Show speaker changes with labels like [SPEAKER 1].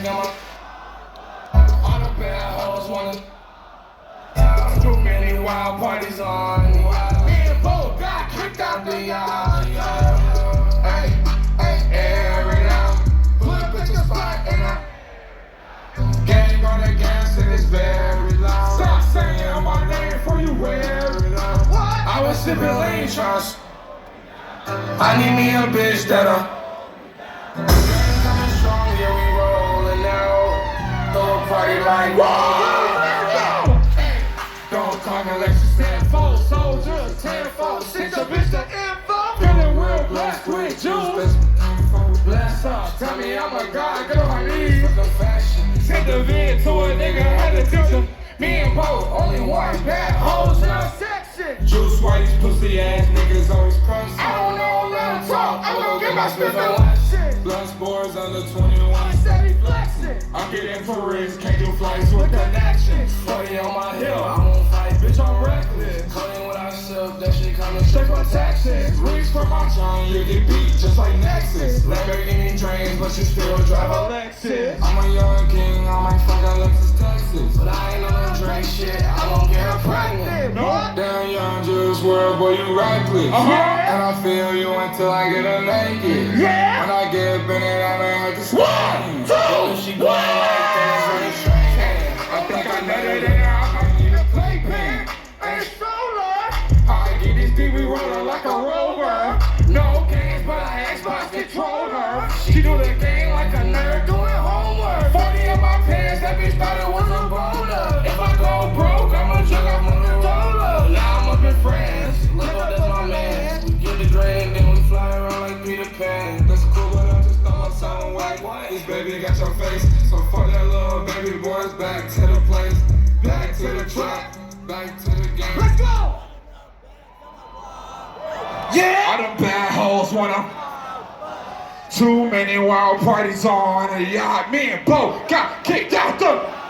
[SPEAKER 1] All the bad hoes wanna. Too many wild parties on. Me and Bo got kicked out the yacht. Hey, every now. Put up at your spot and I. Gang on the gas and it's very loud. Stop saying my name before you wear it out. I was sipping lean shots. I need me a bitch that'll. Coming strong, yeah, we rollin' out. Throw a party like whoa. Don't call me Lexus 10-4, soldiers 10-4. Send your bitch the info. Feeling real blessed with juice. Bless up, tell me I'm a god, get on my knees. Send the vid to a nigga, had to teach him. Me and Bo, only one bad hoes in our section. Juice white, these pussy ass niggas always crush. I don't know, let him talk, I'm gon' get my spit on action. Blood spores under 21. Steady flexing. I'm getting for risk, can't do flights with connections. 40 on my hill, I won't fight, bitch, I'm reckless. Cutting what I sip, that shit coming straight from Texas. Reach from my tongue, you get beat just like Nexus. Lamborghini drains, but you still drive a Lexus. I'm a young king, I might fuck a Lexus Texas. But I ain't on no drink shit, I won't get her pregnant. Damn young Juice WRLD, boy, you reckless. And I feel you until I get her naked. When I get Bennett, I may have to swing. But if she going like that, it's really I think I nutted in her, I might need a playpen. Hey, stroller. How I get this deep, we rollin' like a rover. No games, but I Xbox control her. She do the game like a nerd doing homework. 40 in my pants, that bitch thought it was a boner. If I go broke, I'ma jug up on the roller. Now I'm up in France, look up, that's my man. We get the grade, then we fly around like Peter Pan. That's cool, but I just thought my song white. This baby got your face, so fuck that little baby boys. Back to the place, back to the trap, back to the game. Let's go! Yeah! All the bad hoes wanna. Too many wild parties on a yacht. Me and Bo got kicked out the.